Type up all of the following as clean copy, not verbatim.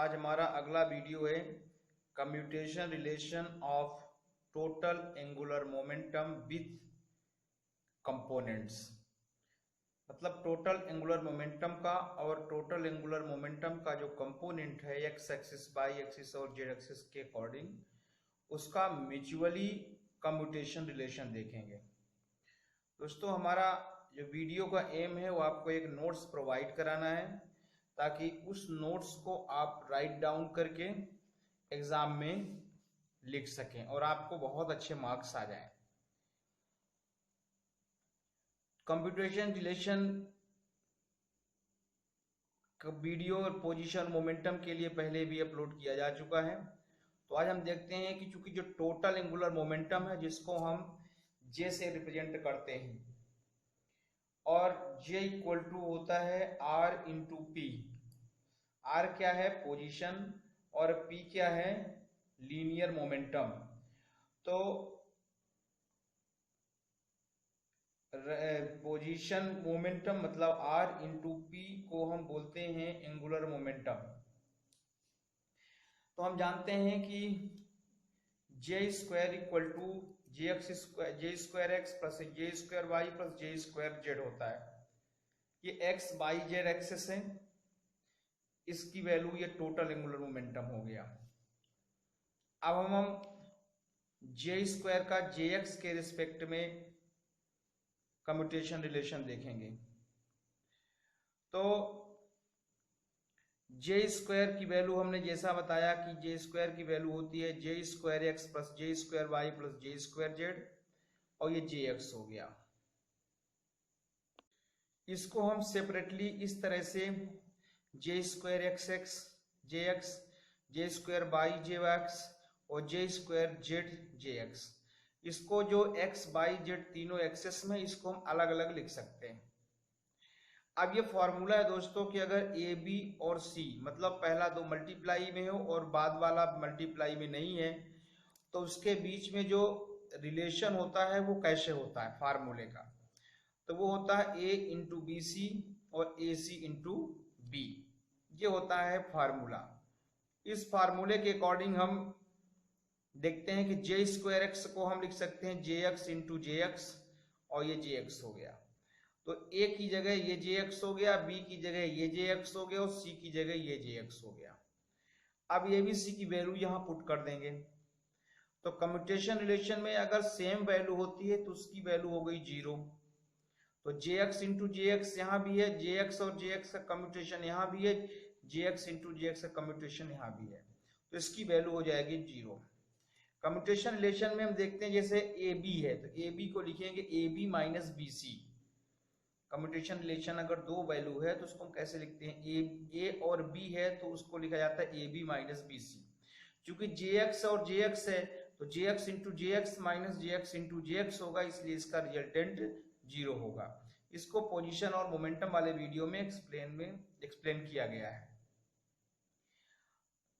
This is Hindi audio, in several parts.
आज हमारा अगला वीडियो है commutation relation of total angular momentum with components. मतलब टोटल एंगुलर मोमेंटम का और टोटल एंगुलर मोमेंटम का जो कंपोनेंट है एक्स एक्सिस वाई एक्सिस और जेड एक्सिस के अकॉर्डिंग उसका म्यूचुअली कम्यूटेशन रिलेशन देखेंगे। दोस्तों हमारा जो वीडियो का एम है वो आपको एक नोट्स प्रोवाइड कराना है ताकि उस नोट्स को आप राइट डाउन करके एग्जाम में लिख सकें और आपको बहुत अच्छे मार्क्स आ जाएं। कंप्यूटेशन रिलेशन का वीडियो और पोजीशन मोमेंटम के लिए पहले भी अपलोड किया जा चुका है। तो आज हम देखते हैं कि चूंकि जो टोटल एंगुलर मोमेंटम है जिसको हम जे से रिप्रेजेंट करते हैं और जे इक्वल टू होता है आर इंटू पी। आर क्या है? पोजीशन और पी क्या है? Linear momentum. तो पोजीशन मोमेंटम मतलब आर इंटू पी को हम बोलते हैं एंगुलर मोमेंटम। तो हम जानते हैं कि J square equal to J square X plus J square Y plus J square Z होता है। ये एक्स वाई जेड एक्सिस है, इसकी वैल्यू ये टोटल एंगुलर मोमेंटम हो गया। अब हम जे स्क्वायर का जे एक्स के रिस्पेक्ट में कम्यूटेशन रिलेशन देखेंगे। तो जे स्क्वायर की वैल्यू हमने जैसा बताया कि जे स्क्वायर की वैल्यू होती है J square X plus J square Y plus J square Z और ये जे एक्स हो गया। इसको हम सेपरेटली इस तरह से जे square x x J x, जे स्क्वायर वाई जे एक्स और जे स्क्वायर जेड जे एक्स, इसको जो एक्स वाई जेड तीनों एक्सेस में इसको हम अलग अलग लिख सकते हैं। अब ये फॉर्मूला है दोस्तों कि अगर ए बी और सी मतलब पहला दो मल्टीप्लाई में हो और बाद वाला मल्टीप्लाई में नहीं है तो उसके बीच में जो रिलेशन होता है वो कैसे होता है फार्मूले का? तो वो होता है ए इंटू बी सी और ए सी इंटू बी। ये होता है फार्मूला। इस फार्मूले के अकॉर्डिंग हम देखते हैं कि जे स्क्वायर एक्स को हम लिख सकते हैं जे एक्स इंटू जे एक्स और ये जे एक्स हो गया। तो ए की जगह ये जे एक्स हो गया, बी की जगह ये जे एक्स हो गया और सी की जगह ये जे एक्स हो गया। अब ए बी सी की वैल्यू यहां पुट कर देंगे। तो कम्यूटेशन रिलेशन में अगर सेम वैल्यू होती है तो उसकी वैल्यू हो गई 0। तो J X into J x यहां भी है, जे एक्स और जे एक्स का कम्यूटेशन यहां भी है, जे एक्स इंटू जे एक्स का कम्यूटेशन यहां भी है, तो इसकी वैल्यू हो जाएगी 0। कम्यूटेशन रिलेशन में हम देखते हैं जैसे ए बी है तो ए बी को लिखेंगे A B minus B C. Commutation relation अगर दो वैल्यू है तो उसको हम कैसे लिखते हैं? ए और बी है तो उसको लिखा जाता है A B minus B C. चूंकि जे एक्स और जे एक्स है तो J X into J X minus J X into J X होगा, इसलिए इसका रिजल्टेंट 0 होगा। इसको पोजीशन और मोमेंटम वाले वीडियो में एक्सप्लेन किया गया है।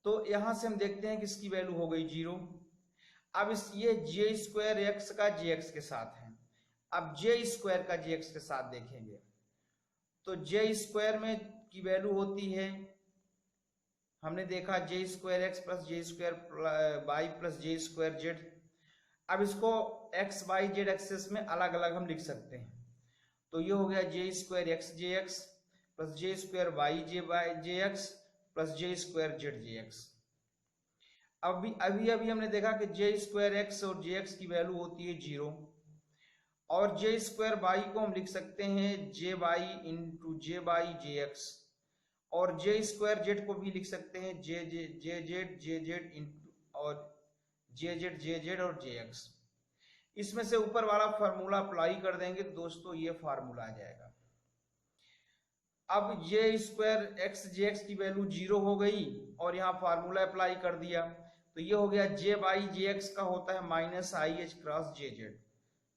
तो यहां से हम देखते हैं कि इसकी वैल्यू हो गई 0। अब ये जे स्क्वायर एक्स का जे एक्स के साथ है। अब जे स्क्वायर का जे एक्स के साथ देखेंगे तो जे स्क्वायर में की वैल्यू होती है, हमने देखा J square X plus J square Y plus J square Z. अब इसको एक्स वाई जेड एक्सेस में अलग अलग हम लिख सकते हैं। तो ये हो गया J square X J X plus J square Y J X plus J square Z J X. अभी हमने देखा कि जे स्क्वायर एक्स और जे एक्स की वैल्यू होती है 0 और जे स्क्वायर वाई को हम लिख सकते हैं जे वाई इंटू जे वाई जे एक्स और जे स्क्वायर जेड को भी लिख सकते हैं जे जेड इंटू और जे जेड और जे एक्स। इसमें से ऊपर वाला फार्मूला अप्लाई कर देंगे तो दोस्तों ये फार्मूला आ जाएगा। अब जे स्क्वायर एक्स जे एक्स की वैल्यू 0 हो गई और यहाँ फार्मूला अप्लाई कर दिया तो ये हो गया जे वाई जे एक्स का होता है minus I H cross J Z.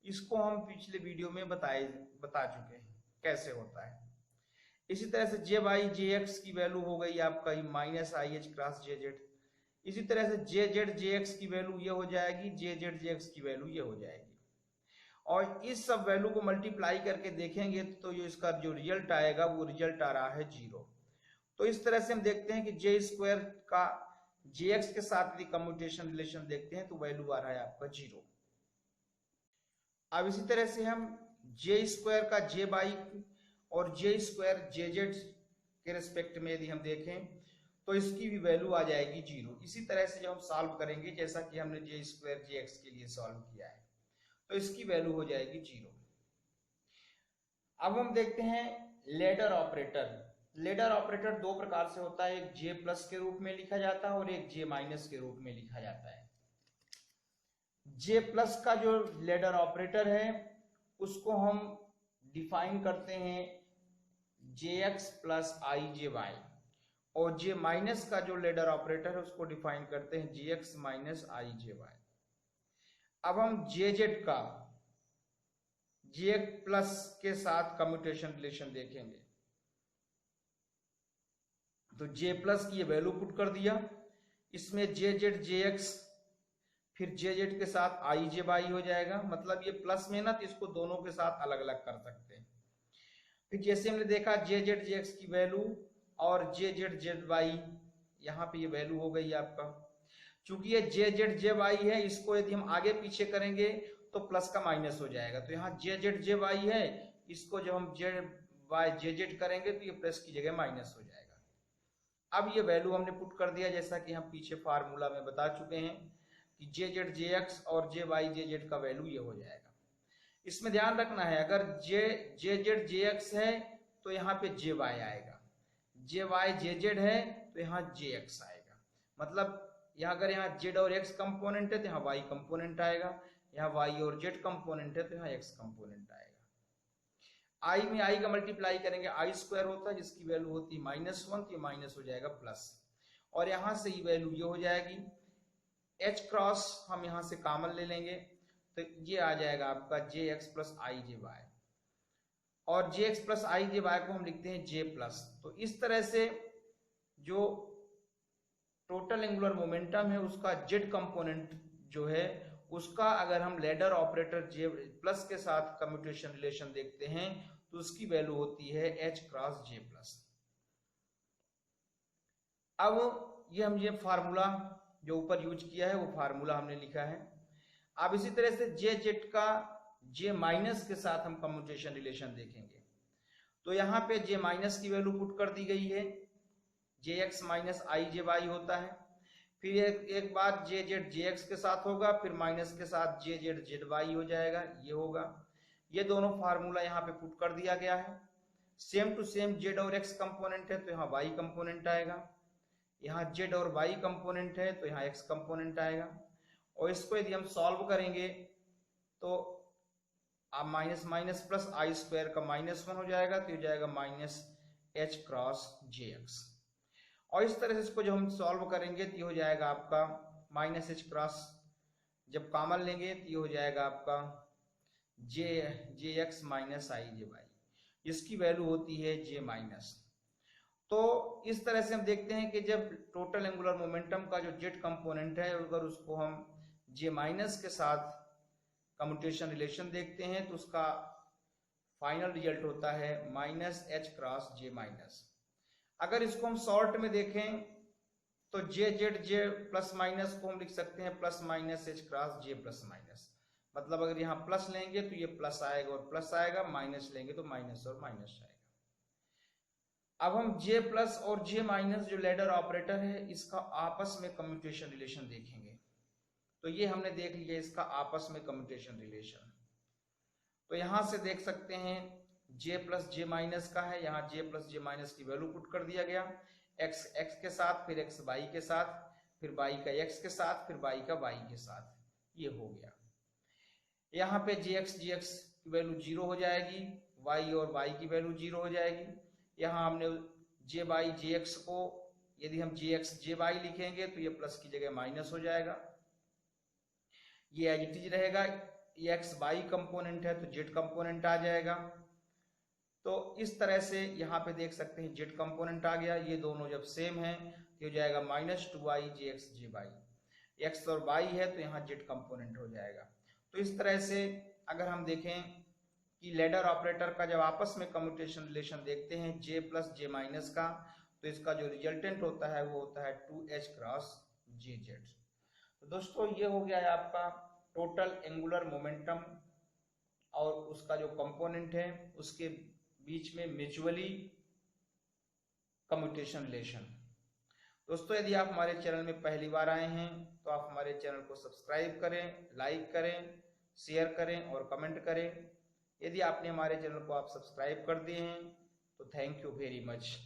इसको हम पिछले वीडियो में बता चुके हैं कैसे होता है। इसी तरह से जे वाई जे एक्स की वैल्यू हो गई आपका minus I H cross J Z. इसी तरह से जे जेड जे एक्स की वैल्यू ये हो जाएगी, जे जेड जे एक्स की वैल्यू ये हो जाएगी। और इस सब वैल्यू को मल्टीप्लाई करके देखेंगे तो ये इसका जो रिजल्ट आएगा वो रिजल्ट आ रहा है 0। तो इस तरह से हम देखते हैं कि जे स्क्वायर का जे एक्स के साथ यदि कम्यूटेशन रिलेशन देखते हैं तो वैल्यू आ रहा है आपका 0। अब इसी तरह से हम जे स्क्वायर का जे बाई और जे स्क्वायर जे जेड के रिस्पेक्ट में यदि हम देखें तो इसकी भी वैल्यू आ जाएगी 0। इसी तरह से जब हम सॉल्व करेंगे जैसा कि हमने जे स्क्वायर जे एक्स के लिए सॉल्व किया है तो इसकी वैल्यू हो जाएगी 0। अब हम देखते हैं लेडर ऑपरेटर। लेडर ऑपरेटर दो प्रकार से होता है, एक जे प्लस के रूप में लिखा जाता है और एक जे माइनस के रूप में लिखा जाता है। जे प्लस का जो लेडर ऑपरेटर है उसको हम डिफाइन करते हैं जे एक्स प्लस आई जे वाई, और जे माइनस का जो लेडर ऑपरेटर है उसको डिफाइन करते हैं जे एक्स माइनस आई जे वाई। अब हम जे जेड का जे प्लस के साथ कम्यूटेशन रिलेशन देखेंगे। तो जे प्लस की ये वैल्यू पुट कर दिया, इसमें जे जेड जे एक्स फिर जे जेड के साथ आई जे वाई हो जाएगा। मतलब ये प्लस में ना तो इसको दोनों के साथ अलग अलग कर सकते हैं। फिर जैसे हमने देखा जे जेड जे एक्स की वैल्यू और जे जेड जेड वाई, यहाँ पे ये वैल्यू हो गई आपका। चूंकि ये जे जेड जे वाई है, इसको यदि हम आगे पीछे करेंगे तो प्लस का माइनस हो जाएगा। तो यहाँ जे जेड जे वाई है, इसको जब हम जे वाई जे जेड करेंगे तो ये प्लस की जगह माइनस हो जाएगा। अब ये वैल्यू हमने पुट कर दिया जैसा कि हम पीछे फार्मूला में बता चुके हैं कि जे जेड जे एक्स और जे वाई जे जेड का वैल्यू ये हो जाएगा। इसमें ध्यान रखना है, अगर जे जेड जे एक्स है तो यहाँ पे जे वाई आएगा, जे वाई जे जेड है तो यहाँ जे एक्स आएगा। मतलब यहाँ अगर यहाँ जेड और एक्स कंपोनेंट है तो यहाँ वाई कंपोनेंट आएगा, यहाँ वाई और जेड कंपोनेंट है तो यहाँ एक्स कंपोनेंट आएगा। आई में आई का मल्टीप्लाई करेंगे, आई स्क्वायर होता है जिसकी वैल्यू होती है -1, तो ये माइनस हो जाएगा प्लस, और यहाँ से ये वैल्यू ये हो जाएगी। एच क्रॉस हम यहाँ से कॉमन ले लेंगे तो ये आ जाएगा आपका जे एक्स प्लस आई जे वाई, और जे एक्स प्लस आई जे वाई को हम लिखते हैं जे प्लस। तो इस तरह से जो टोटल एंगुलर मोमेंटम है उसका जेड कंपोनेंट जो है उसका अगर हम लेडर ऑपरेटर जे प्लस के साथ कम्यूटेशन रिलेशन देखते हैं तो उसकी वैल्यू होती है एच क्रॉस जे प्लस। अब ये फार्मूला जो ऊपर यूज किया है वो फार्मूला हमने लिखा है। अब इसी तरह से जे जेड का जे माइनस के साथ हम कम्यूटेशन रिलेशन देखेंगे। तो यहाँ पे जे माइनस की वैल्यू पुट कर दी गई है, जे एक्स माइनस आई जे वाई होता है। फिर एक बार जे जेड जे एक्स के साथ होगा, फिर माइनस के साथ जे जेड जेड वाई हो जाएगा, ये होगा। ये दोनों फार्मूला यहाँ पे पुट कर दिया गया है। सेम टू सेम जेड और एक्स कंपोनेंट है तो यहाँ वाई कंपोनेंट आएगा, यहाँ जेड और वाई कंपोनेंट है तो यहाँ एक्स कंपोनेंट आएगा। और इसको यदि हम सॉल्व करेंगे तो माइनस माइनस प्लस आई स्क्वायर का -1 हो जाएगा, तो ये जाएगा माइनस एच क्रॉस जे एक्स। और इस तरह से इसको जब हम सॉल्व करेंगे तो ये हो जाएगा आपका माइनस एच क्रॉस, जब कॉमन लेंगे तो ये हो जाएगा आपका जे एक्स माइनस आई जे वाई, इसकी वैल्यू होती है जे माइनस। तो इस तरह से हम देखते हैं कि जब टोटल एंगुलर मोमेंटम का जो जेड कंपोनेंट है अगर उसको हम जे माइनस के साथ कम्यूटेशन रिलेशन देखते हैं तो उसका फाइनल रिजल्ट होता है माइनस एच क्रॉस जे माइनस। अगर इसको हम शॉर्ट में देखें तो जे जेड जे प्लस माइनस को हम लिख सकते हैं प्लस माइनस एच क्रॉस जे प्लस माइनस। मतलब अगर यहाँ प्लस लेंगे तो ये प्लस आएगा और प्लस आएगा, माइनस लेंगे तो माइनस और माइनस आएगा। अब हम जे प्लस और जे माइनस जो लेडर ऑपरेटर है इसका आपस में कम्यूटेशन रिलेशन देखेंगे। तो ये हमने देख लिया इसका आपस में कम्यूटेशन रिलेशन। तो यहां से देख सकते हैं जे प्लस जे माइनस का है, यहाँ जे प्लस जे माइनस की वैल्यू पुट कर दिया गया, एक्स एक्स के साथ, फिर एक्स वाई के साथ, फिर वाई का एक्स के साथ, फिर वाई का वाई के साथ, ये हो गया। यहाँ पे जे एक्स की वैल्यू 0 हो जाएगी, वाई और वाई की वैल्यू 0 हो जाएगी। यहाँ हमने जे वाई जे एक्स को यदि हम जे एक्स जे वाई लिखेंगे तो ये प्लस की जगह माइनस हो जाएगा, ये एज इट इज रहेगा। ये एक्स वाई कंपोनेंट है तो जेड कंपोनेंट आ जाएगा। तो इस तरह से यहाँ पे देख सकते हैं जेड कंपोनेंट आ गया। ये दोनों जब सेम है तो हो जाएगा -2y जे एक्स जे वाई, एक्स और वाई है तो यहाँ जेड कंपोनेंट हो जाएगा। तो इस तरह से अगर हम देखें कि लेडर ऑपरेटर का जब आपस में कम्यूटेशन रिलेशन देखते हैं जे प्लस जे माइनस का, तो इसका जो रिजल्टेंट होता है वो होता है 2h क्रॉस gz। तो दोस्तों ये हो गया है आपका टोटल एंगुलर मोमेंटम और उसका जो कंपोनेंट है उसके बीच में म्यूचुअली कम्यूटेशन रिलेशन। दोस्तों यदि आप हमारे चैनल में पहली बार आए हैं तो आप हमारे चैनल को सब्सक्राइब करें, लाइक करें, शेयर करें और कमेंट करें। यदि आपने हमारे चैनल को आप सब्सक्राइब कर दिए हैं तो थैंक यू वेरी मच।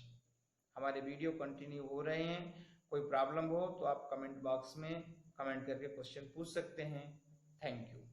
हमारे वीडियो कंटिन्यू हो रहे हैं, कोई प्रॉब्लम हो तो आप कमेंट बॉक्स में कमेंट करके क्वेश्चन पूछ सकते हैं। Thank you.